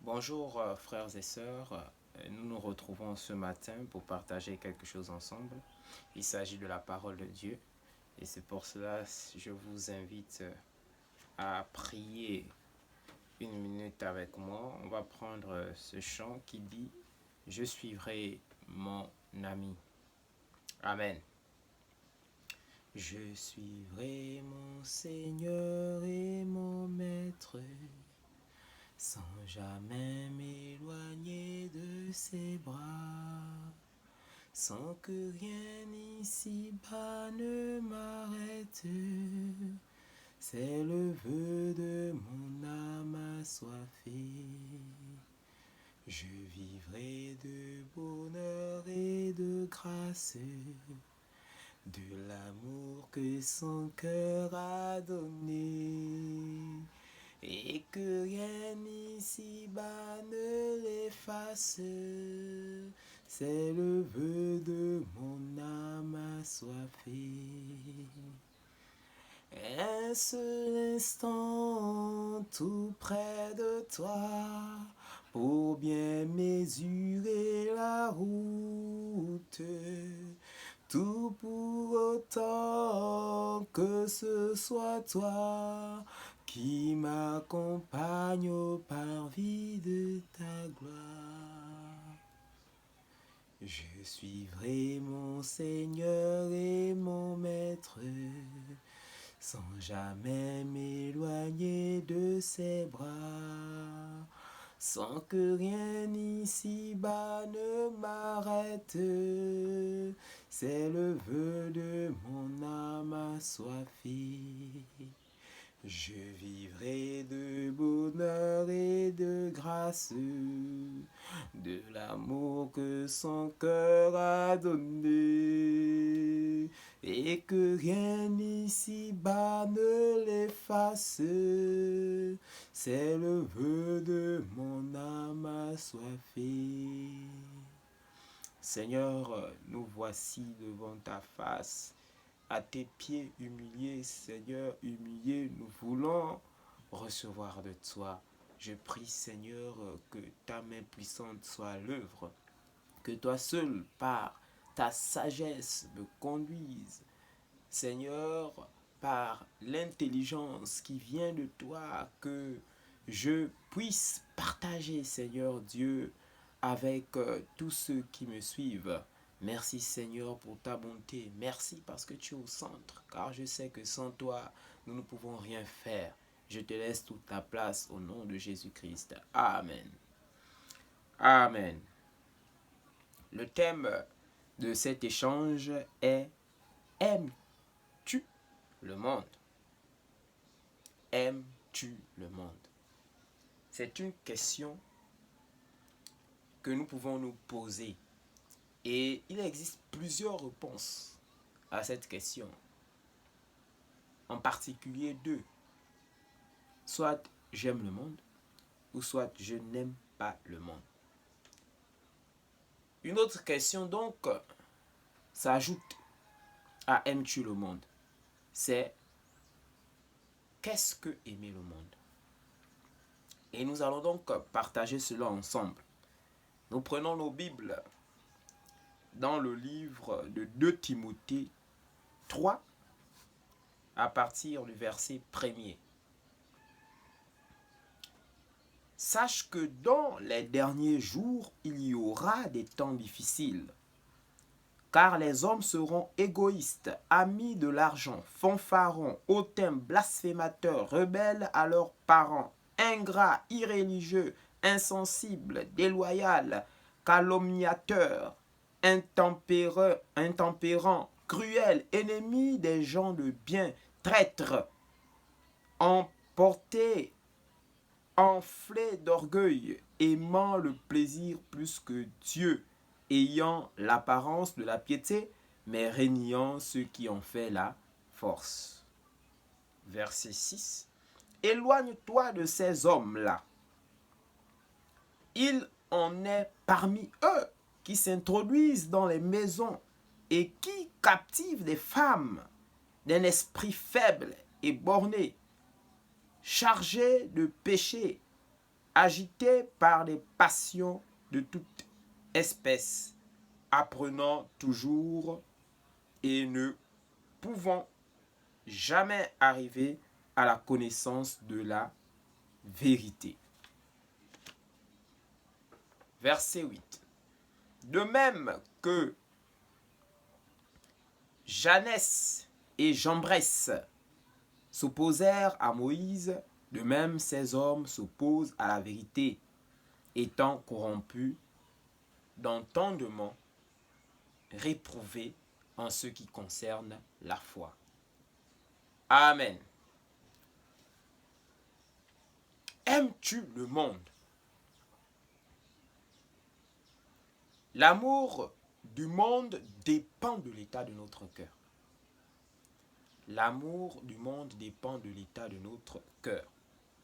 Bonjour frères et sœurs, nous nous retrouvons ce matin pour partager quelque chose ensemble. Il s'agit de la parole de Dieu et c'est pour cela que je vous invite à prier une minute avec moi. On va prendre ce chant qui dit Je suivrai mon ami. Amen. Je suivrai mon Seigneur et mon Maître, sans jamais m'éloigner de ses bras, sans que rien ici-bas ne m'arrête. C'est le vœu de mon âme assoiffée. Je vivrai de bonheur et de grâce, de l'amour que son cœur a donné, et que rien ici-bas ne l'efface. C'est le vœu de mon âme assoiffée. Un seul instant tout près de toi, pour bien mesurer la route, tout pour autant que ce soit toi qui m'accompagne au parvis de ta gloire. Je suivrai mon Seigneur et mon Maître, sans jamais m'éloigner de ses bras, sans que rien ici-bas ne m'arrête. C'est le vœu de mon âme assoiffée. Je vivrai de bonheur et de grâce, de l'amour que son cœur a donné, et que rien ici-bas ne l'efface. C'est le vœu de mon âme assoiffée. Seigneur, nous voici devant ta face, à tes pieds humiliés, Seigneur, humiliés, nous voulons recevoir de toi. Je prie, Seigneur, que ta main puissante soit à l'œuvre, que toi seul, par ta sagesse, me conduise, Seigneur, par l'intelligence qui vient de toi, que je puisse partager, Seigneur Dieu, avec tous ceux qui me suivent. Merci Seigneur pour ta bonté. Merci parce que tu es au centre, car je sais que sans toi, nous ne pouvons rien faire. Je te laisse toute ta place au nom de Jésus-Christ. Amen. Amen. Le thème de cet échange est Aimes-tu le monde? Aimes-tu le monde? C'est une question que nous pouvons nous poser. Et il existe plusieurs réponses à cette question. En particulier deux. Soit j'aime le monde, ou soit je n'aime pas le monde. Une autre question donc s'ajoute à aimes-tu le monde? C'est qu'est-ce que aimer le monde? Et nous allons donc partager cela ensemble. Nous prenons nos Bibles dans le livre de 2 Timothée 3 à partir du verset 1er. Sache que dans les derniers jours, il y aura des temps difficiles, car les hommes seront égoïstes, amis de l'argent, fanfarons, hautains, blasphémateurs, rebelles à leurs parents, ingrats, irréligieux, insensibles, déloyaux, calomniateurs, intempérants, cruels, ennemis des gens de bien, traîtres, emportés, enflés d'orgueil, aimant le plaisir plus que Dieu, ayant l'apparence de la piété, mais régnant ceux qui en fait la force. Verset 6. Éloigne-toi de ces hommes-là. Il en est parmi eux qui s'introduisent dans les maisons et qui captivent des femmes d'un esprit faible et borné, chargés de péché, agités par des passions de toute espèce, apprenant toujours et ne pouvant jamais arriver à la connaissance de la vérité. Verset 8. De même que Janès et Jambres s'opposèrent à Moïse, de même ces hommes s'opposent à la vérité, étant corrompus d'entendement, réprouvés en ce qui concerne la foi. Amen. Aimes-tu le monde? L'amour du monde dépend de l'état de notre cœur. L'amour du monde dépend de l'état de notre cœur.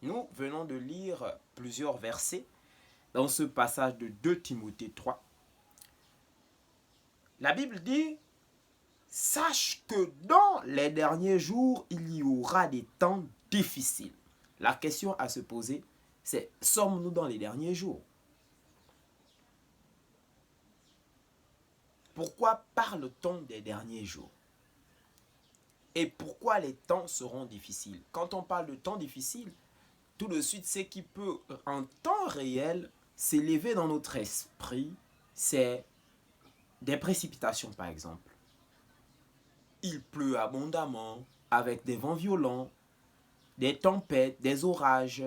Nous venons de lire plusieurs versets dans ce passage de 2 Timothée 3. La Bible dit, sache que dans les derniers jours, il y aura des temps difficiles. La question à se poser, c'est, sommes-nous dans les derniers jours? Pourquoi parle-t-on des derniers jours? Et pourquoi les temps seront difficiles? Quand on parle de temps difficiles, tout de suite, ce qui peut en temps réel s'élever dans notre esprit, c'est des précipitations par exemple. Il pleut abondamment, avec des vents violents, des tempêtes, des orages,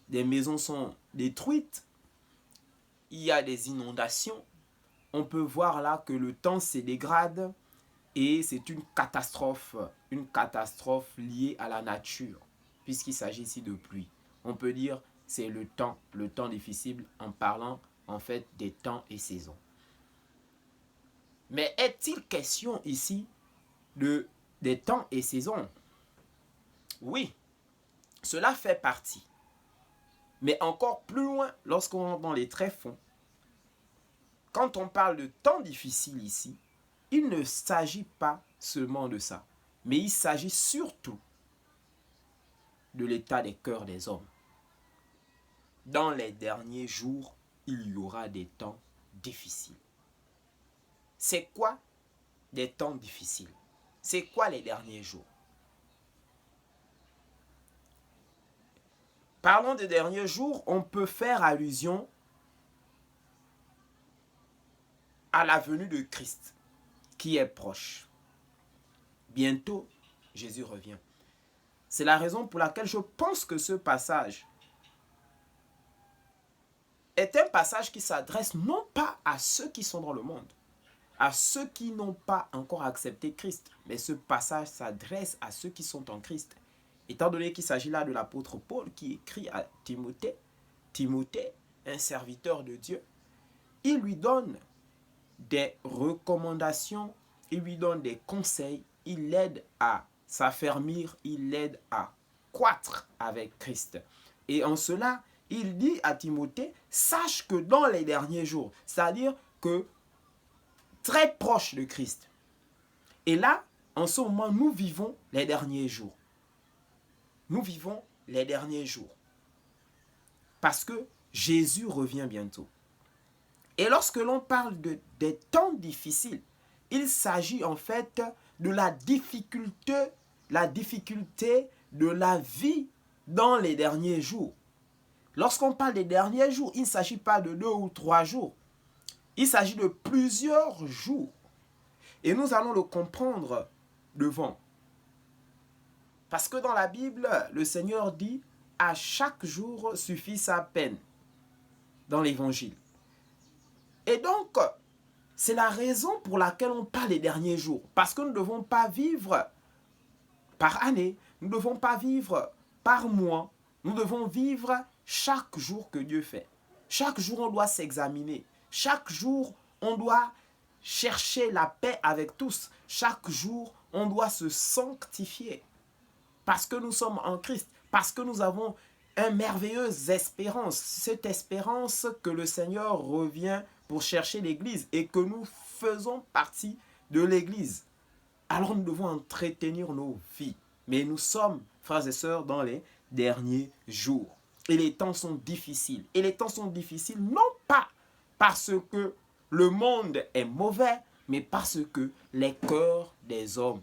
des maisons sont détruites, il y a des inondations. On peut voir là que le temps se dégrade et c'est une catastrophe liée à la nature, puisqu'il s'agit ici de pluie. On peut dire c'est le temps difficile en parlant en fait des temps et saisons. Mais est-il question ici des temps et saisons? Oui, cela fait partie. Mais encore plus loin, lorsqu'on rentre dans les tréfonds, quand on parle de temps difficile ici, il ne s'agit pas seulement de ça, mais il s'agit surtout de l'état des cœurs des hommes. Dans les derniers jours, il y aura des temps difficiles. C'est quoi des temps difficiles? C'est quoi les derniers jours? Parlons des derniers jours, on peut faire allusion à la venue de Christ qui est proche. Bientôt, Jésus revient. C'est la raison pour laquelle je pense que ce passage est un passage qui s'adresse non pas à ceux qui sont dans le monde, à ceux qui n'ont pas encore accepté Christ, mais ce passage s'adresse à ceux qui sont en Christ. Étant donné qu'il s'agit là de l'apôtre Paul qui écrit à Timothée, un serviteur de Dieu, il lui donne des recommandations, il lui donne des conseils, il l'aide à s'affermir, il l'aide à croître avec Christ. Et en cela, il dit à Timothée, sache que dans les derniers jours, c'est-à-dire que très proche de Christ. Et là, en ce moment, nous vivons les derniers jours. Nous vivons les derniers jours. Parce que Jésus revient bientôt. Et lorsque l'on parle des temps difficiles, il s'agit en fait de la difficulté de la vie dans les derniers jours. Lorsqu'on parle des derniers jours, il ne s'agit pas de 2 ou 3 jours. Il s'agit de plusieurs jours. Et nous allons le comprendre devant. Parce que dans la Bible, le Seigneur dit « à chaque jour suffit sa peine » dans l'Évangile. Et donc, c'est la raison pour laquelle on parle des derniers jours. Parce que nous ne devons pas vivre par année, nous ne devons pas vivre par mois, nous devons vivre chaque jour que Dieu fait. Chaque jour, on doit s'examiner. Chaque jour, on doit chercher la paix avec tous. Chaque jour, on doit se sanctifier. Parce que nous sommes en Christ. Parce que nous avons une merveilleuse espérance. Cette espérance que le Seigneur revient pour chercher l'Église et que nous faisons partie de l'Église. Alors nous devons entretenir nos vies. Mais nous sommes, frères et sœurs, dans les derniers jours. Et les temps sont difficiles. Et les temps sont difficiles non pas parce que le monde est mauvais, mais parce que les cœurs des hommes.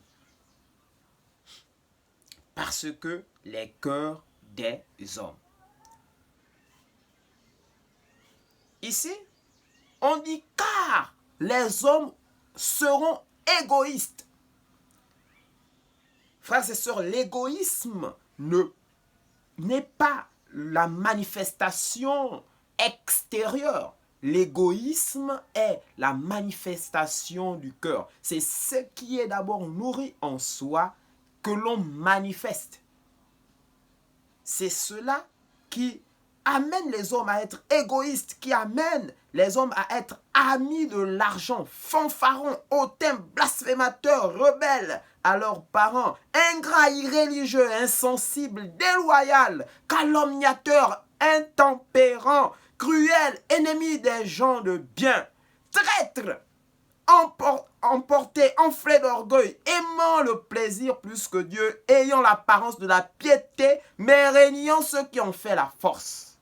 Parce que les cœurs des hommes. Ici, on dit car les hommes seront égoïstes. Frères et sœurs, l'égoïsme n'est pas la manifestation extérieure. L'égoïsme est la manifestation du cœur. C'est ce qui est d'abord nourri en soi que l'on manifeste. C'est cela qui amène les hommes à être égoïstes, qui amène les hommes à être amis de l'argent, fanfarons, hautains, blasphémateurs, rebelles à leurs parents, ingrats, irréligieux, insensibles, déloyaux, calomniateurs, intempérants, cruels, ennemis des gens de bien, traîtres, emportés, enflés d'orgueil, aimant le plaisir plus que Dieu, ayant l'apparence de la piété, mais régnant ceux qui ont fait la force.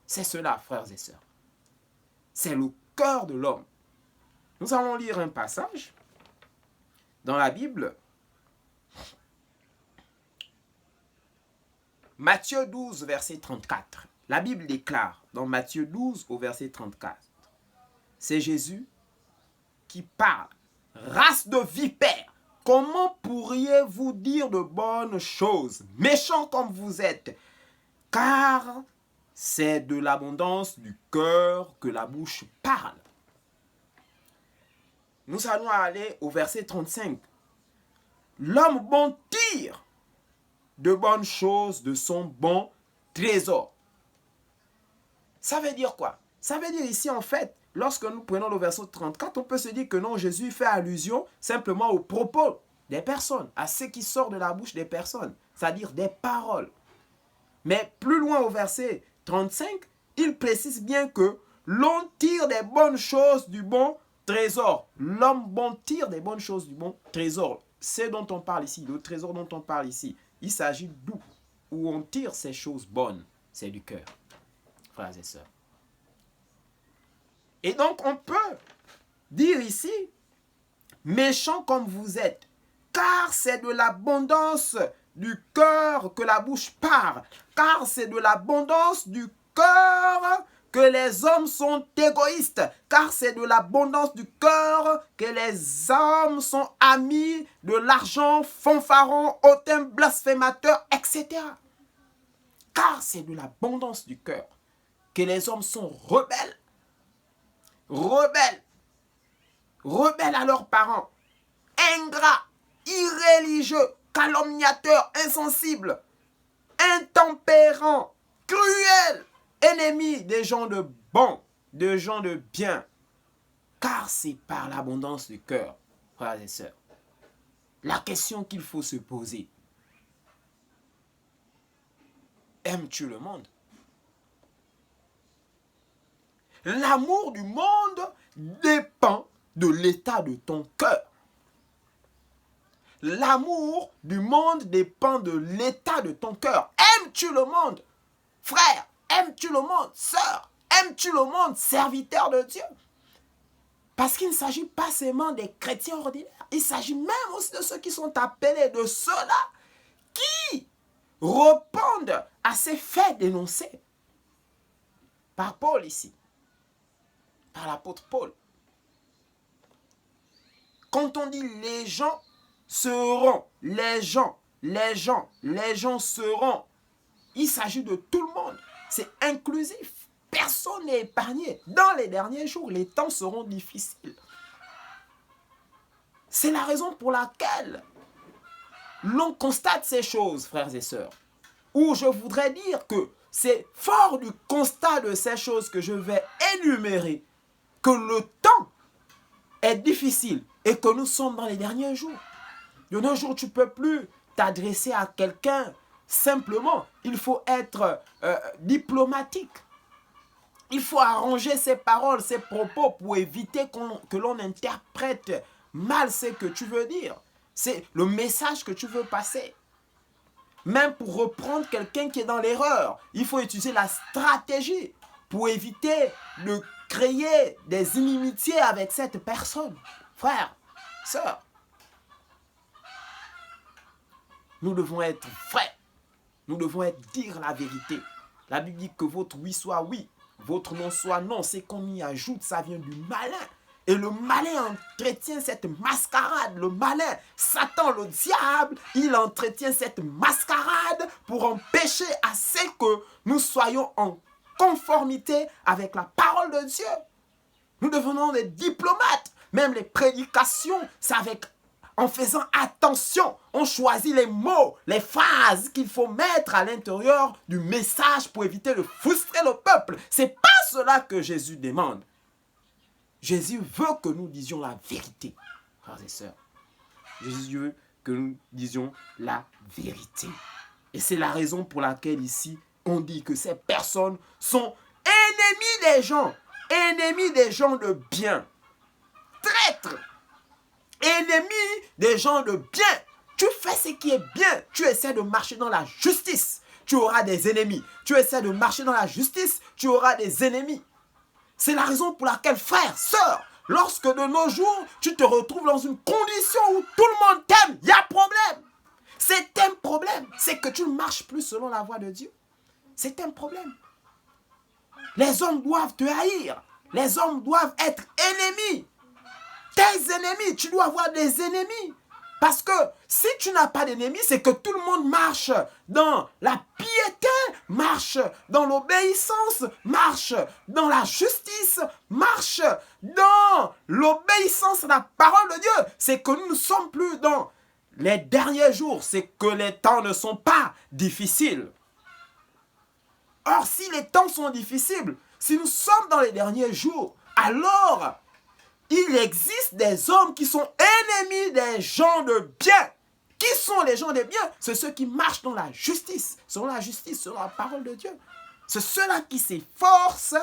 C'est cela, frères et sœurs. C'est le cœur de l'homme. Nous allons lire un passage dans la Bible. Matthieu 12, verset 34. La Bible déclare dans Matthieu 12 au verset 34. C'est Jésus qui parle. Race de vipères, comment pourriez-vous dire de bonnes choses, méchants comme vous êtes? Car c'est de l'abondance du cœur que la bouche parle. Nous allons aller au verset 35. L'homme bon tire de bonnes choses de son bon trésor. Ça veut dire quoi? Ça veut dire ici en fait, lorsque nous prenons le verset 34, on peut se dire que non, Jésus fait allusion simplement aux propos des personnes, à ce qui sort de la bouche des personnes, c'est-à-dire des paroles. Mais plus loin au verset 35, il précise bien que l'on tire des bonnes choses du bon trésor. L'homme bon tire des bonnes choses du bon trésor. C'est dont on parle ici, le trésor dont on parle ici. Il s'agit d'où? Où on tire ces choses bonnes, c'est du cœur, frères et sœurs. Et donc on peut dire ici, méchants comme vous êtes, car c'est de l'abondance du cœur que la bouche parle, car c'est de l'abondance du cœur que les hommes sont égoïstes, car c'est de l'abondance du cœur que les hommes sont amis de l'argent, fanfarons, hautains, blasphémateurs, etc. Car c'est de l'abondance du cœur que les hommes sont rebelles, rebelles à leurs parents, ingrats, irréligieux, calomniateurs, insensibles, intempérants, cruels, ennemis des gens de bon, des gens de bien. Car c'est par l'abondance du cœur, frères et sœurs. La question qu'il faut se poser, aimes-tu le monde? L'amour du monde dépend de l'état de ton cœur. L'amour du monde dépend de l'état de ton cœur. Aimes-tu le monde, frère? Aimes-tu le monde, sœur? Aimes-tu le monde, serviteur de Dieu? Parce qu'il ne s'agit pas seulement des chrétiens ordinaires. Il s'agit même aussi de ceux qui sont appelés, de ceux-là qui répondent à ces faits dénoncés par Paul ici, par l'apôtre Paul. Quand on dit les gens seront, les gens seront, il s'agit de tout le monde. C'est inclusif. Personne n'est épargné. Dans les derniers jours, les temps seront difficiles. C'est la raison pour laquelle l'on constate ces choses, frères et sœurs. Ou je voudrais dire que c'est fort du constat de ces choses que je vais énumérer que le temps est difficile et que nous sommes dans les derniers jours. De nos jours, tu ne peux plus t'adresser à quelqu'un simplement. Il faut être diplomatique. Il faut arranger ses paroles, ses propos pour éviter que l'on interprète mal ce que tu veux dire. C'est le message que tu veux passer. même pour reprendre quelqu'un qui est dans l'erreur, il faut utiliser la stratégie pour éviter de créer des inimitiés avec cette personne. Frère, sœur, nous devons être vrais. Nous devons dire la vérité. La Bible dit que votre oui soit oui, votre non soit non. C'est qu'on y ajoute, ça vient du malin. Et le malin entretient cette mascarade. Le malin, Satan, le diable, il entretient cette mascarade pour empêcher à ce que nous soyons en conformité avec la parole de Dieu. Nous devenons des diplomates. Même les prédications, c'est en faisant attention. On choisit les mots, les phrases qu'il faut mettre à l'intérieur du message pour éviter de frustrer le peuple. Ce n'est pas cela que Jésus demande. Jésus veut que nous disions la vérité, frères et sœurs. Jésus veut que nous disions la vérité. Et c'est la raison pour laquelle ici, on dit que ces personnes sont ennemies des gens de bien. Traîtres, ennemis des gens de bien. Tu fais ce qui est bien, tu essaies de marcher dans la justice, tu auras des ennemis. Tu essaies de marcher dans la justice, tu auras des ennemis. C'est la raison pour laquelle, frère, sœur, lorsque de nos jours, tu te retrouves dans une condition où tout le monde t'aime, il y a problème. C'est un problème. C'est que tu ne marches plus selon la voie de Dieu. C'est un problème. Les hommes doivent te haïr. Les hommes doivent être ennemis. Tes ennemis, tu dois avoir des ennemis. Parce que si tu n'as pas d'ennemis, c'est que tout le monde marche dans la piété, marche dans l'obéissance, marche dans la justice, marche dans l'obéissance à la parole de Dieu. C'est que nous ne sommes plus dans les derniers jours, c'est que les temps ne sont pas difficiles. Or, si les temps sont difficiles, si nous sommes dans les derniers jours, alors il existe des hommes qui sont ennemis des gens de bien. Qui sont les gens de bien? C'est ceux qui marchent dans la justice, selon la parole de Dieu. C'est ceux-là qui s'efforcent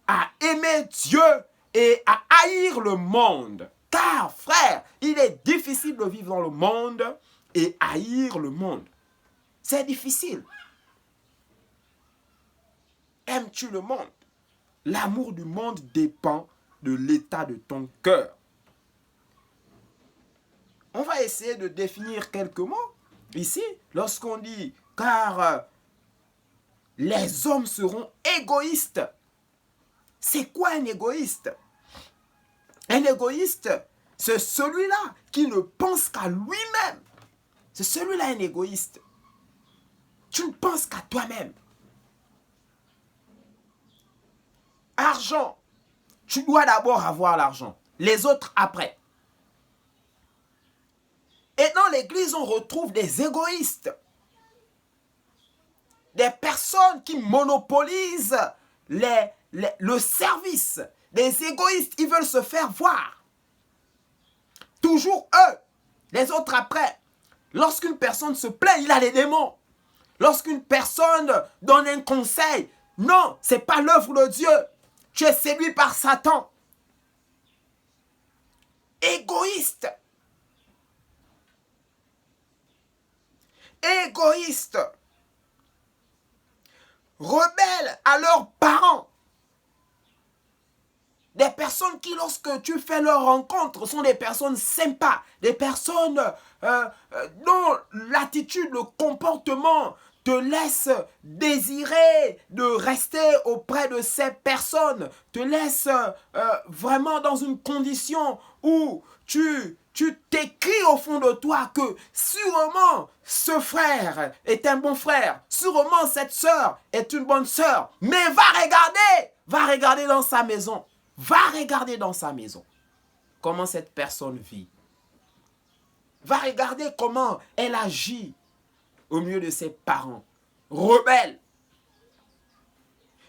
à aimer Dieu et à haïr le monde. Car, frère, il est difficile de vivre dans le monde et haïr le monde. C'est difficile. Aimes-tu le monde? L'amour du monde dépend de l'état de ton cœur. On va essayer de définir quelques mots ici. Lorsqu'on dit « car les hommes seront égoïstes ». C'est quoi un égoïste? Un égoïste, c'est celui-là qui ne pense qu'à lui-même. C'est celui-là un égoïste. Tu ne penses qu'à toi-même. Argent. Tu dois d'abord avoir l'argent. Les autres après. Et dans l'église, on retrouve des égoïstes. Des personnes qui monopolisent le service. Des égoïstes, ils veulent se faire voir. Toujours eux. Les autres après. Lorsqu'une personne se plaint, il a les démons. Lorsqu'une personne donne un conseil, non, ce n'est pas l'œuvre de Dieu. Tu es séduit par Satan. Égoïste. Égoïste. Rebelles à leurs parents. Des personnes qui, lorsque tu fais leur rencontre, sont des personnes sympas. Des personnes dont l'attitude, le comportement te laisse désirer de rester auprès de ces personnes, te laisse vraiment dans une condition où tu t'écris au fond de toi que sûrement ce frère est un bon frère, sûrement cette sœur est une bonne sœur, mais va regarder dans sa maison, va regarder dans sa maison comment cette personne vit, va regarder comment elle agit au milieu de ses parents. Rebelle.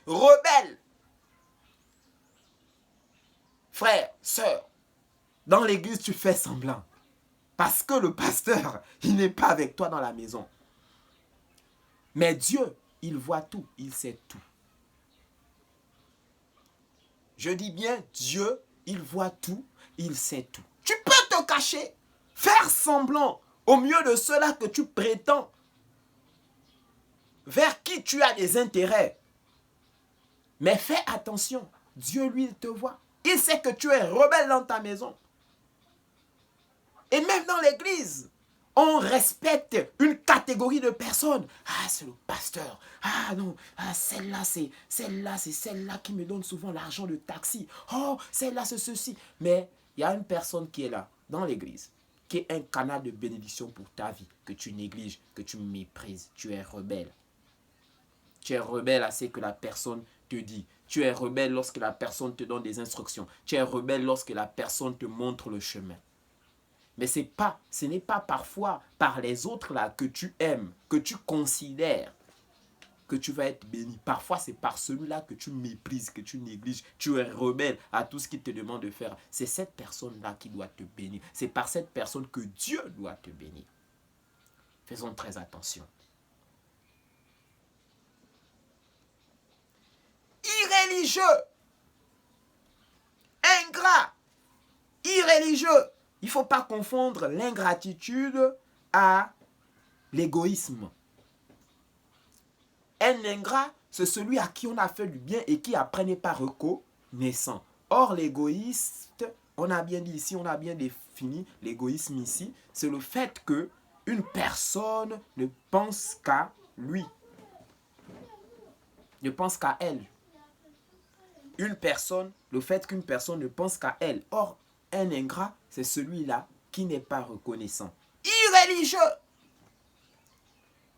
Rebelle. Frère, sœur, dans l'église, tu fais semblant. Parce que le pasteur, il n'est pas avec toi dans la maison. Mais Dieu, il voit tout, il sait tout. Je dis bien, Dieu, il voit tout, il sait tout. Tu peux te cacher, faire semblant au milieu de cela que tu prétends vers qui tu as des intérêts. Mais fais attention, Dieu, lui, il te voit. Il sait que tu es rebelle dans ta maison. Et même dans l'église, on respecte une catégorie de personnes. Ah, c'est le pasteur. Ah non, ah, celle-là, c'est celle-là qui me donne souvent l'argent de taxi. Oh, celle-là, c'est ceci. Mais il y a une personne qui est là, dans l'église, qui est un canal de bénédiction pour ta vie, que tu négliges, que tu méprises. Tu es rebelle. Tu es rebelle à ce que la personne te dit. Tu es rebelle lorsque la personne te donne des instructions. Tu es rebelle lorsque la personne te montre le chemin. Mais ce n'est pas parfois par les autres là que tu aimes, que tu considères que tu vas être béni. Parfois, c'est par celui-là que tu méprises, que tu négliges. Tu es rebelle à tout ce qu'il te demande de faire. C'est cette personne-là qui doit te bénir. C'est par cette personne que Dieu doit te bénir. Faisons très attention. Irréligieux, ingrat, irréligieux. Il ne faut pas confondre l'ingratitude à l'égoïsme. Un ingrat, c'est celui à qui on a fait du bien et qui après n'est pas reconnaissant. Or, l'égoïste, on a bien dit ici, on a bien défini l'égoïsme ici, c'est le fait que une personne ne pense qu'à lui, ne pense qu'à elle. Le fait qu'une personne ne pense qu'à elle. Or, un ingrat, c'est celui-là qui n'est pas reconnaissant. Irréligieux.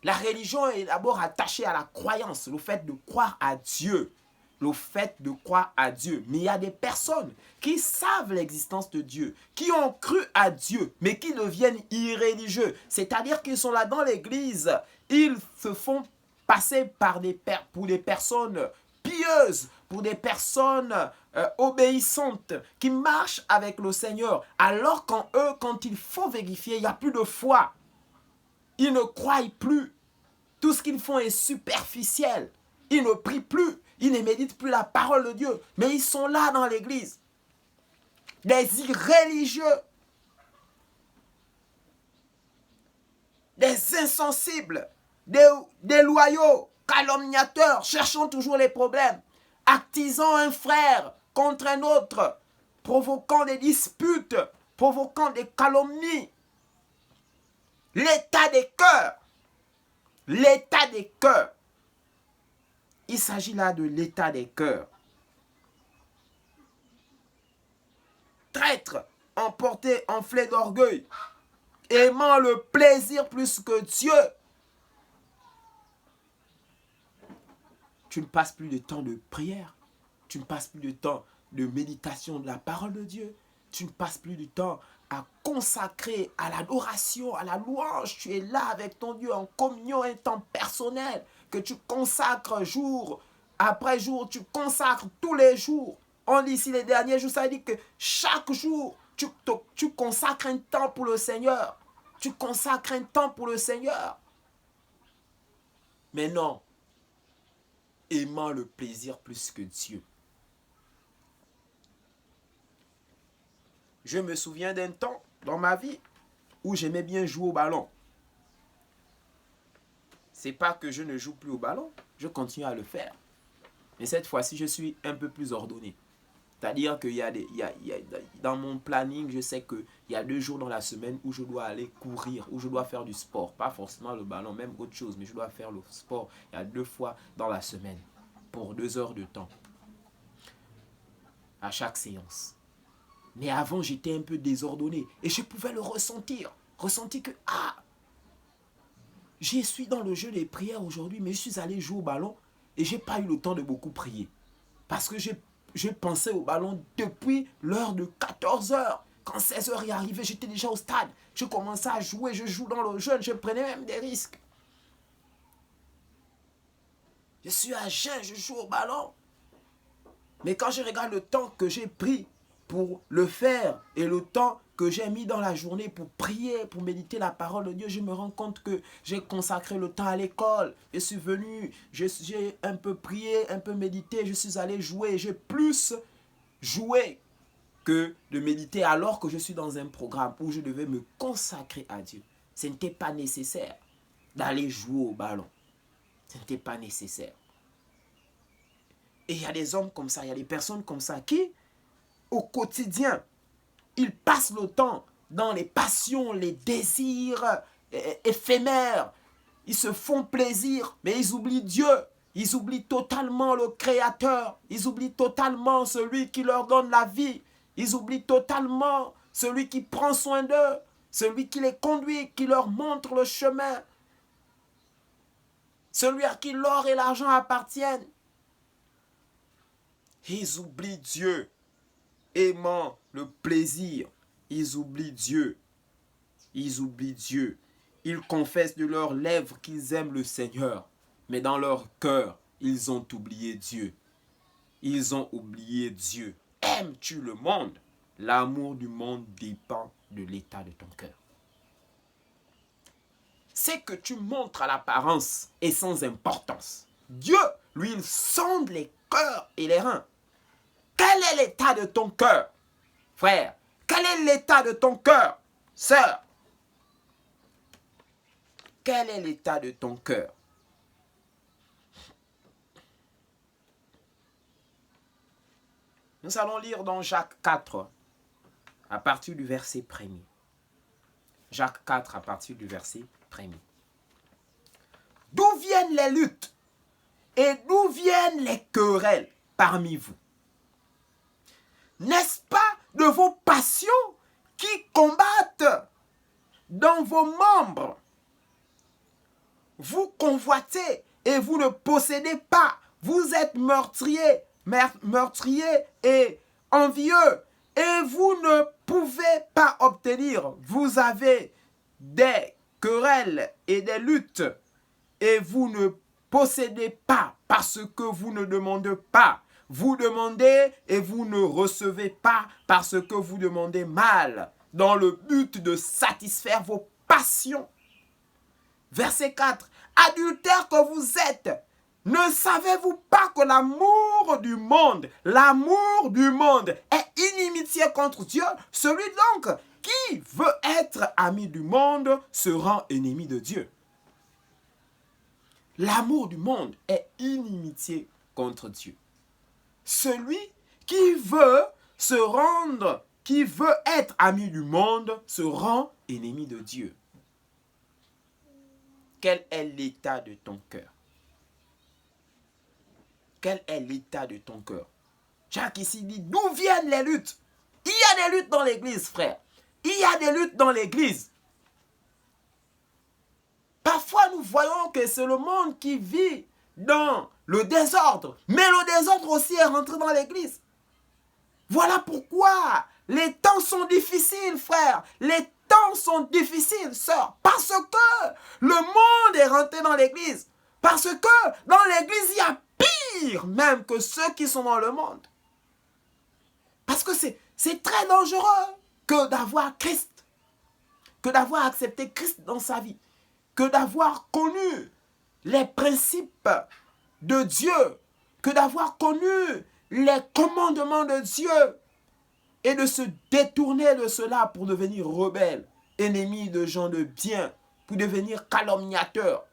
La religion est d'abord attachée à la croyance, le fait de croire à Dieu. Le fait de croire à Dieu. Mais il y a des personnes qui savent l'existence de Dieu, qui ont cru à Dieu, mais qui deviennent irréligieux. C'est-à-dire qu'ils sont là dans l'église, ils se font passer pour des personnes pieuses, pour des personnes obéissantes, qui marchent avec le Seigneur. Alors qu'en eux, quand il faut vérifier, il n'y a plus de foi. Ils ne croient plus. Tout ce qu'ils font est superficiel. Ils ne prient plus. Ils ne méditent plus la parole de Dieu. Mais ils sont là dans l'église. Des irréligieux. Des insensibles. Des loyaux. Calomniateurs. Cherchant toujours les problèmes. Actisant un frère contre un autre. Provoquant des disputes. Provoquant des calomnies. L'état des cœurs. L'état des cœurs. Il s'agit là de l'état des cœurs. Traître, emporté, enflé d'orgueil, aimant le plaisir plus que Dieu. Tu ne passes plus de temps de prière. Tu ne passes plus de temps de méditation de la parole de Dieu. Tu ne passes plus de temps à consacrer à l'adoration, à la louange. Tu es là avec ton Dieu en communion, un temps personnel que tu consacres jour après jour. Tu consacres tous les jours. On dit ici les derniers jours, ça dit que chaque jour, tu consacres un temps pour le Seigneur. Tu consacres un temps pour le Seigneur. Mais non, aimant le plaisir plus que Dieu. Je me souviens d'un temps dans ma vie où j'aimais bien jouer au ballon. C'est pas que je ne joue plus au ballon, je continue à le faire. Mais cette fois-ci, je suis un peu plus ordonné. C'est-à-dire que dans mon planning, je sais qu'il y a 2 jours dans la semaine où je dois aller courir, où je dois faire du sport. Pas forcément le ballon, même autre chose, mais je dois faire le sport. Il y a 2 fois dans la semaine, pour 2 heures de temps, à chaque séance. Mais avant, j'étais un peu désordonné. Et je pouvais le ressentir. Ressentir que, je suis dans le jeu des prières aujourd'hui, mais je suis allé jouer au ballon et je n'ai pas eu le temps de beaucoup prier. Parce que je pensais au ballon depuis l'heure de 14 heures. Quand 16 heures est arrivé, j'étais déjà au stade. Je commençais à jouer, je joue dans le jeûne, je prenais même des risques. Je suis à jeun, je joue au ballon. Mais quand je regarde le temps que j'ai pris pour le faire et le temps que j'ai mis dans la journée pour prier, pour méditer la parole de Dieu, je me rends compte que j'ai consacré le temps à l'école. Je suis venu, j'ai un peu prié, un peu médité, je suis allé jouer. J'ai plus joué que de méditer alors que je suis dans un programme où je devais me consacrer à Dieu. Ce n'était pas nécessaire d'aller jouer au ballon. Ce n'était pas nécessaire. Et il y a des hommes comme ça, il y a des personnes comme ça qui, au quotidien, ils passent le temps dans les passions, les désirs éphémères. Ils se font plaisir, mais ils oublient Dieu. Ils oublient totalement le Créateur. Ils oublient totalement celui qui leur donne la vie. Ils oublient totalement celui qui prend soin d'eux, celui qui les conduit, qui leur montre le chemin, celui à qui l'or et l'argent appartiennent. Ils oublient Dieu, aimant le plaisir. Ils oublient Dieu. Ils oublient Dieu. Ils confessent de leurs lèvres qu'ils aiment le Seigneur, mais dans leur cœur, ils ont oublié Dieu. Ils ont oublié Dieu. Aimes-tu le monde? L'amour du monde dépend de l'état de ton cœur. Ce que tu montres à l'apparence est sans importance. Dieu, lui, il sonde les cœurs et les reins. Quel est l'état de ton cœur, frère? Quel est l'état de ton cœur, sœur? Quel est l'état de ton cœur? Nous allons lire dans Jacques 4, à partir du verset 1er. Jacques 4, à partir du verset 1er. D'où viennent les luttes et d'où viennent les querelles parmi vous? N'est-ce pas de vos passions qui combattent dans vos membres? Vous convoitez et vous ne possédez pas. Vous êtes meurtriers et envieux et vous ne pouvez pas obtenir. Vous avez des querelles et des luttes et vous ne possédez pas parce que vous ne demandez pas. Vous demandez et vous ne recevez pas parce que vous demandez mal, dans le but de satisfaire vos passions. Verset 4. Adultères que vous êtes, ne savez-vous pas que l'amour du monde est inimitié contre Dieu? Celui donc qui veut être ami du monde se rend ennemi de Dieu. L'amour du monde est inimitié contre Dieu. Celui qui veut être ami du monde se rend ennemi de Dieu. Quel est l'état de ton cœur? Quel est l'état de ton cœur? Jacques ici dit, d'où viennent les luttes? Il y a des luttes dans l'église, frère. Il y a des luttes dans l'église. Parfois, nous voyons que c'est le monde qui vit dans le désordre. Mais le désordre aussi est rentré dans l'église. Voilà pourquoi les temps sont difficiles, frère. Les temps sont difficiles, sœur. Parce que le monde est rentré dans l'église. Parce que dans l'église, il y a pire même que ceux qui sont dans le monde. Parce que c'est très dangereux que d'avoir Christ. Que d'avoir accepté Christ dans sa vie. Que d'avoir connu les principes de Dieu. Que d'avoir connu les commandements de Dieu. Et de se détourner de cela pour devenir rebelle, ennemi de gens de bien, pour devenir calomniateur.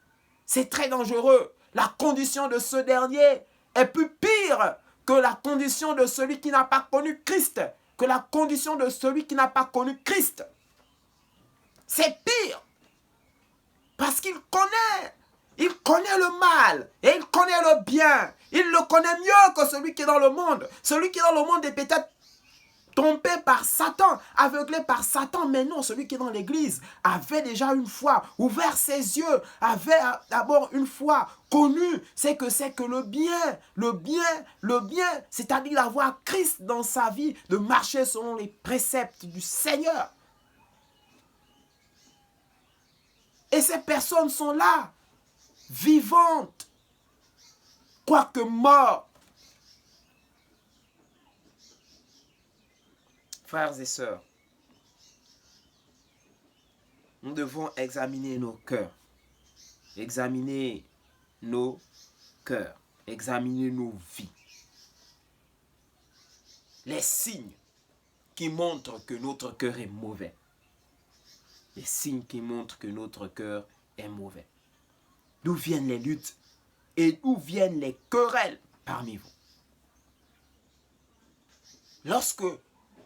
C'est très dangereux. La condition de ce dernier est plus pire que la condition de celui qui n'a pas connu Christ. Que la condition de celui qui n'a pas connu Christ. C'est pire. Parce qu'il connaît. Il connaît le mal et il connaît le bien. Il le connaît mieux que celui qui est dans le monde. Celui qui est dans le monde est peut-être trompé par Satan, aveuglé par Satan. Mais non, celui qui est dans l'église avait déjà une fois ouvert ses yeux, avait d'abord une fois connu c'est que le bien, c'est-à-dire d'avoir Christ dans sa vie, de marcher selon les préceptes du Seigneur. Et ces personnes sont là, vivantes, quoique mortes. Frères et sœurs, nous devons examiner nos cœurs, examiner nos cœurs, examiner nos vies. Les signes qui montrent que notre cœur est mauvais. Les signes qui montrent que notre cœur est mauvais. D'où viennent les luttes? et d'où viennent les querelles parmi vous. Lorsque,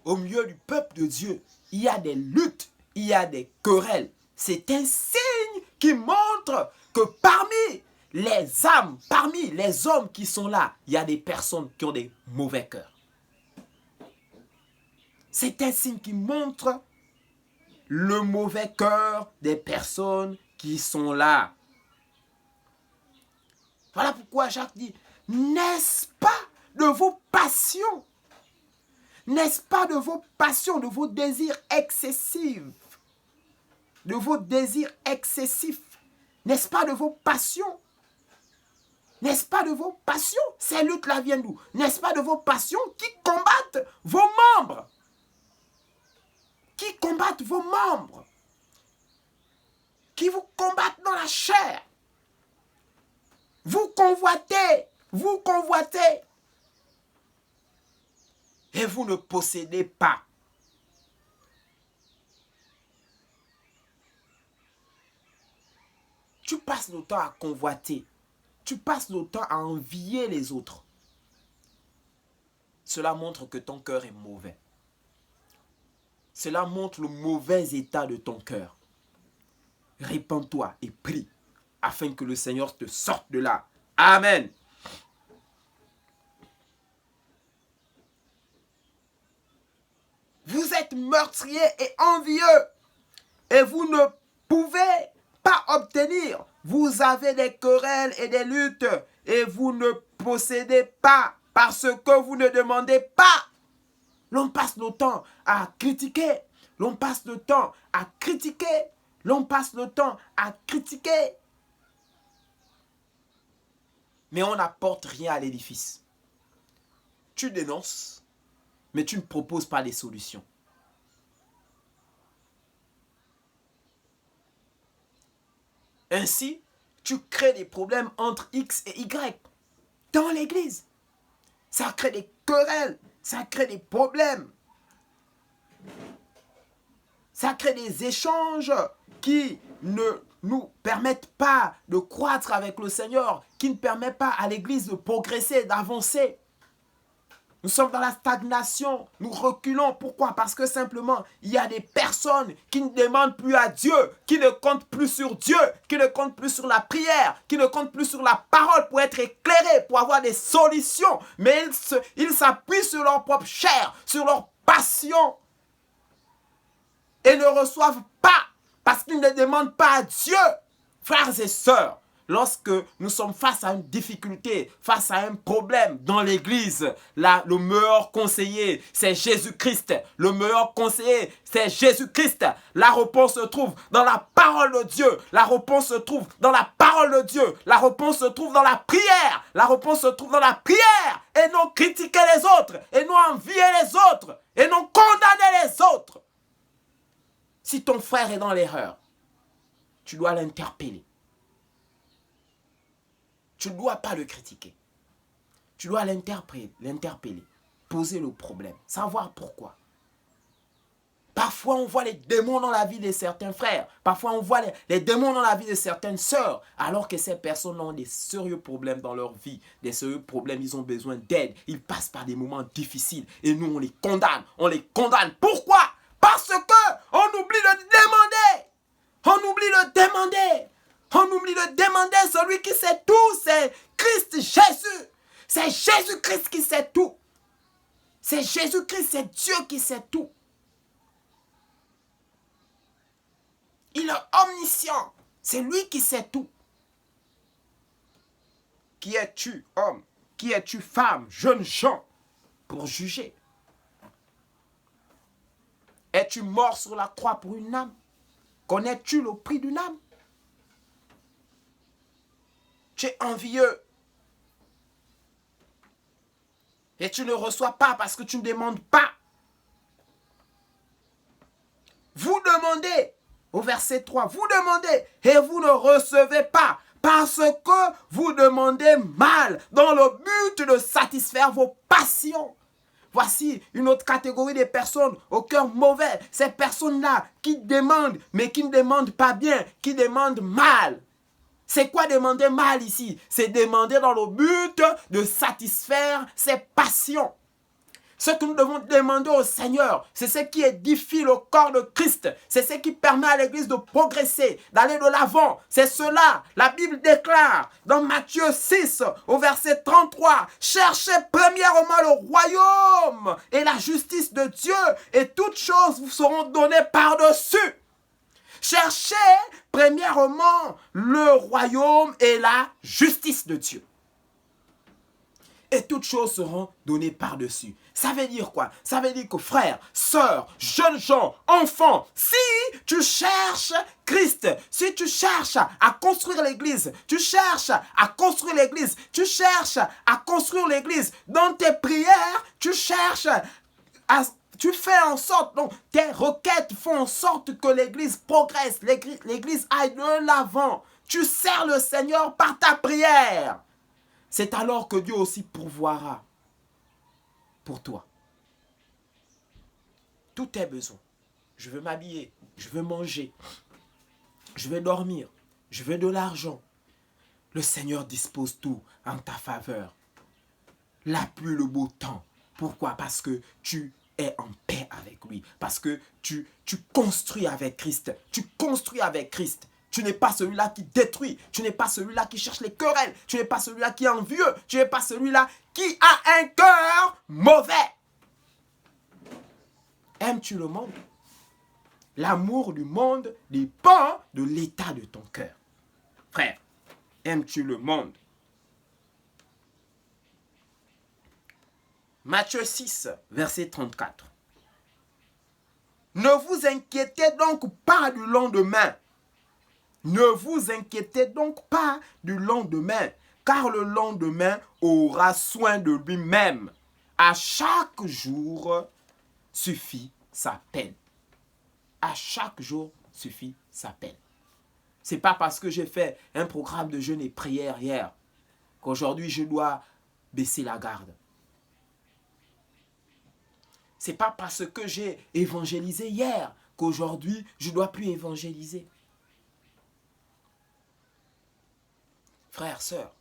au milieu du peuple de Dieu, il y a des luttes, il y a des querelles, c'est un signe qui montre que parmi les âmes, parmi les hommes qui sont là, il y a des personnes qui ont des mauvais cœurs. C'est un signe qui montre le mauvais cœur des personnes qui sont là. Voilà pourquoi Jacques dit, n'est-ce pas de vos passions, n'est-ce pas de vos passions, de vos désirs excessifs, de vos désirs excessifs, n'est-ce pas de vos passions, n'est-ce pas de vos passions, ces luttes-là viennent d'où? N'est-ce pas de vos passions qui combattent vos membres? Qui combattent vos membres? Qui vous combattent dans la chair? Vous convoitez, et vous ne possédez pas. Tu passes le temps à convoiter, tu passes le temps à envier les autres. Cela montre que ton cœur est mauvais. Cela montre le mauvais état de ton cœur. Répands-toi et prie afin que le Seigneur te sorte de là. Amen. Vous êtes meurtrier et envieux et vous ne pouvez pas obtenir. Vous avez des querelles et des luttes et vous ne possédez pas parce que vous ne demandez pas. L'on passe le temps à critiquer. L'on passe le temps à critiquer. L'on passe le temps à critiquer. Mais on n'apporte rien à l'édifice. Tu dénonces, mais tu ne proposes pas des solutions. Ainsi, tu crées des problèmes entre X et Y dans l'église. Ça crée des querelles, ça crée des problèmes. Ça crée des échanges qui ne nous permettent pas de croître avec le Seigneur, qui ne permettent pas à l'église de progresser, d'avancer. Nous sommes dans la stagnation, nous reculons. Pourquoi? Parce que simplement, il y a des personnes qui ne demandent plus à Dieu, qui ne comptent plus sur Dieu, qui ne comptent plus sur la prière, qui ne comptent plus sur la parole pour être éclairés, pour avoir des solutions. Mais ils s'appuient sur leur propre chair, sur leur passion et ne reçoivent pas parce qu'ils ne demandent pas à Dieu. Frères et sœurs, lorsque nous sommes face à une difficulté, face à un problème dans l'église, là, le meilleur conseiller, c'est Jésus-Christ. Le meilleur conseiller, c'est Jésus-Christ. La réponse se trouve dans la parole de Dieu. La réponse se trouve dans la parole de Dieu. La réponse se trouve dans la prière. La réponse se trouve dans la prière. Et non critiquer les autres. Et non envier les autres. Et non condamner les autres. Si ton frère est dans l'erreur, tu dois l'interpeller. Tu ne dois pas le critiquer. Tu dois l'interpeller, poser le problème, savoir pourquoi. Parfois, on voit les démons dans la vie de certains frères. Parfois, on voit les démons dans la vie de certaines sœurs. Alors que ces personnes ont des sérieux problèmes dans leur vie. Des sérieux problèmes, ils ont besoin d'aide. Ils passent par des moments difficiles. Et nous, on les condamne. On les condamne. Pourquoi? Parce qu'on oublie de demander. On oublie de demander. On oublie de demander celui qui sait tout, c'est Christ Jésus. C'est Jésus-Christ qui sait tout. C'est Jésus-Christ, c'est Dieu qui sait tout. Il est omniscient. C'est lui qui sait tout. Qui es-tu, homme? Qui es-tu, femme, jeune gens, pour juger? Es-tu mort sur la croix pour une âme? Connais-tu le prix d'une âme? Tu es envieux. Et tu ne reçois pas parce que tu ne demandes pas. Vous demandez, au verset 3, vous demandez et vous ne recevez pas parce que vous demandez mal dans le but de satisfaire vos passions. Voici une autre catégorie de personnes au cœur mauvais. Ces personnes-là qui demandent, mais qui ne demandent pas bien, qui demandent mal. C'est quoi demander mal ici? C'est demander dans le but de satisfaire ses passions. Ce que nous devons demander au Seigneur, c'est ce qui édifie le corps de Christ. C'est ce qui permet à l'Église de progresser, d'aller de l'avant. C'est cela. La Bible déclare dans Matthieu 6, au verset 33, « Cherchez premièrement le royaume et la justice de Dieu, et toutes choses vous seront données par-dessus. » Cherchez premièrement le royaume et la justice de Dieu. Et toutes choses seront données par-dessus. Ça veut dire quoi? Ça veut dire que frères, sœurs, jeunes gens, enfants, si tu cherches Christ, si tu cherches à construire l'église, tu cherches à construire l'église, tu cherches à construire l'église dans tes prières, tu cherches à... Tu fais en sorte, donc tes requêtes font en sorte que l'église progresse, l'église aille de l'avant. Tu sers le Seigneur par ta prière. C'est alors que Dieu aussi pourvoira pour toi. Tous tes besoins. Je veux m'habiller, je veux manger, je veux dormir, je veux de l'argent. Le Seigneur dispose tout en ta faveur. La pluie, le beau temps. Pourquoi? Parce que tu es en paix avec lui. Parce que tu construis avec Christ. Tu construis avec Christ. Tu n'es pas celui-là qui détruit. Tu n'es pas celui-là qui cherche les querelles. Tu n'es pas celui-là qui est envieux. Tu n'es pas celui-là qui a un cœur mauvais. Aimes-tu le monde? L'amour du monde dépend de l'état de ton cœur. Frère, aimes-tu le monde? Matthieu 6, verset 34. Ne vous inquiétez donc pas du lendemain. Ne vous inquiétez donc pas du lendemain, car le lendemain aura soin de lui-même. À chaque jour suffit sa peine. À chaque jour suffit sa peine. C'est pas parce que j'ai fait un programme de jeûne et prière hier qu'aujourd'hui je dois baisser la garde. C'est pas parce que j'ai évangélisé hier qu'aujourd'hui je ne dois plus évangéliser. Frères, sœurs,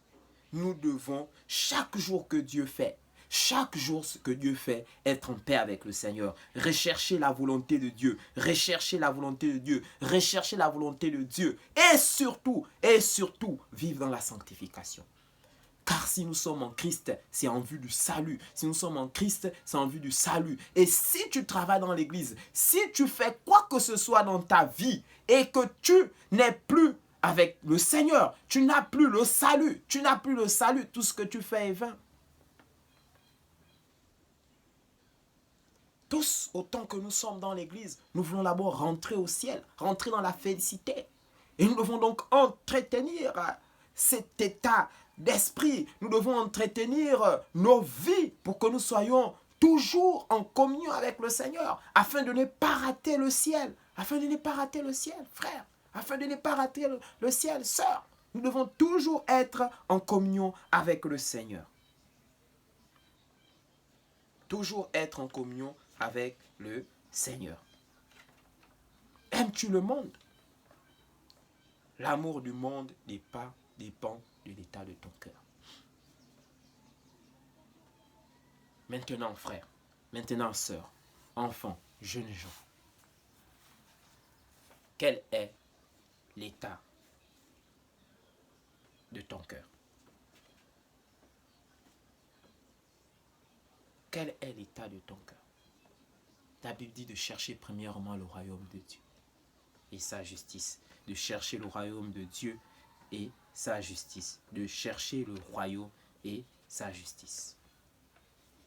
nous devons chaque jour que Dieu fait, chaque jour que Dieu fait, être en paix avec le Seigneur. Rechercher la volonté de Dieu. Rechercher la volonté de Dieu. Rechercher la volonté de Dieu. Et surtout, vivre dans la sanctification. Car si nous sommes en Christ, c'est en vue du salut. Si nous sommes en Christ, c'est en vue du salut. Et si tu travailles dans l'église, si tu fais quoi que ce soit dans ta vie et que tu n'es plus avec le Seigneur, tu n'as plus le salut. Tu n'as plus le salut. Tout ce que tu fais est vain. Tous, autant que nous sommes dans l'église, nous voulons d'abord rentrer au ciel, rentrer dans la félicité. Et nous devons donc entretenir cet état d'esprit. Nous devons entretenir nos vies pour que nous soyons toujours en communion avec le Seigneur, afin de ne pas rater le ciel, afin de ne pas rater le ciel, frère, afin de ne pas rater le ciel, sœur. Nous devons toujours être en communion avec le Seigneur. Toujours être en communion avec le Seigneur. Aimes-tu le monde? L'amour du monde dépend de l'état de ton cœur. Maintenant, frère, maintenant, sœur, enfant, jeunes gens, quel est l'état de ton cœur? Quel est l'état de ton cœur? La Bible dit de chercher premièrement le royaume de Dieu et sa justice. De chercher le royaume de Dieu et sa justice. De chercher le royaume et sa justice.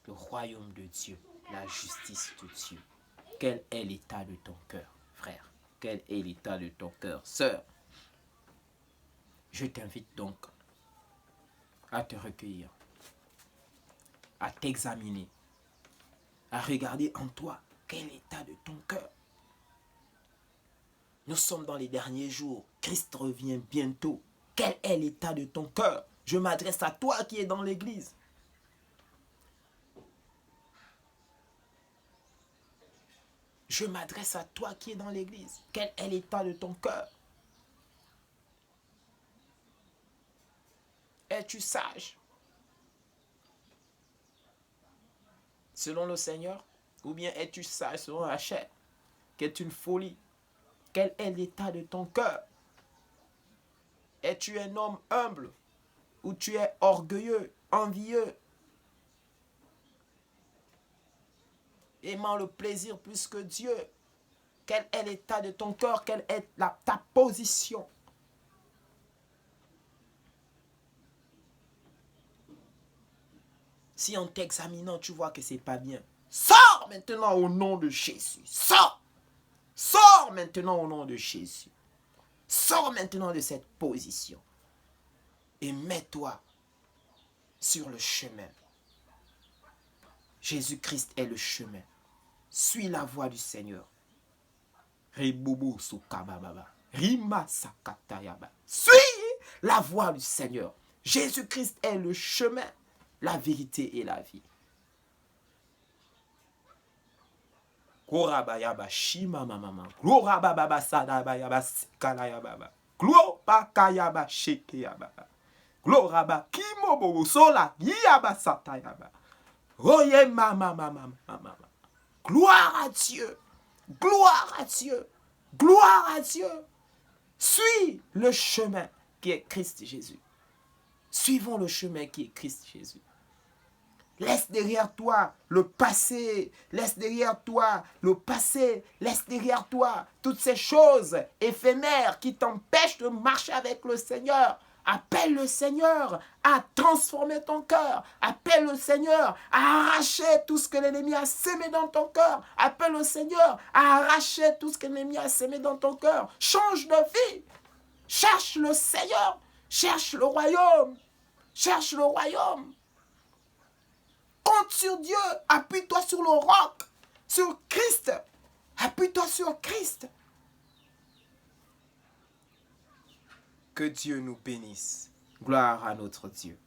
Le royaume de Dieu, la justice de Dieu. Quel est l'état de ton cœur, frère? Quel est l'état de ton cœur, sœur? Je t'invite donc à te recueillir, à t'examiner, à regarder en toi quel est l'état de ton cœur. Nous sommes dans les derniers jours. Christ revient bientôt. Quel est l'état de ton cœur? Je m'adresse à toi qui es dans l'église. Je m'adresse à toi qui es dans l'église. Quel est l'état de ton cœur? es-tu sage selon le Seigneur? Ou bien es-tu sage selon la chair, qui est une folie? Quel est l'état de ton cœur? Es-tu un homme humble ou tu es orgueilleux, envieux, aimant le plaisir plus que Dieu? Quel est l'état de ton cœur? Quelle est ta position? Si en t'examinant, tu vois que c'est pas bien, sors maintenant au nom de Jésus. Sors! Sors maintenant au nom de Jésus. Sors maintenant de cette position. Et mets-toi sur le chemin. Jésus-Christ est le chemin. Suis la voie du Seigneur. Suis la voie du Seigneur. Jésus-Christ est le chemin, la vérité et la vie. Gloire à Dieu. Gloire à Dieu. Gloire à Dieu. Suis le chemin qui est Christ Jésus. Suivons le chemin qui est Christ Jésus. Laisse derrière toi le passé. Laisse derrière toi le passé. Laisse derrière toi toutes ces choses éphémères qui t'empêchent de marcher avec le Seigneur. Appelle le Seigneur à transformer ton cœur. Appelle le Seigneur à arracher tout ce que l'ennemi a sémé dans ton cœur. Appelle le Seigneur à arracher tout ce que l'ennemi a sémé dans ton cœur. Change de vie. Cherche le Seigneur. Cherche le royaume. Cherche le royaume. Compte sur Dieu. Appuie-toi sur le roc. Sur Christ. Appuie-toi sur Christ. Que Dieu nous bénisse. Gloire à notre Dieu.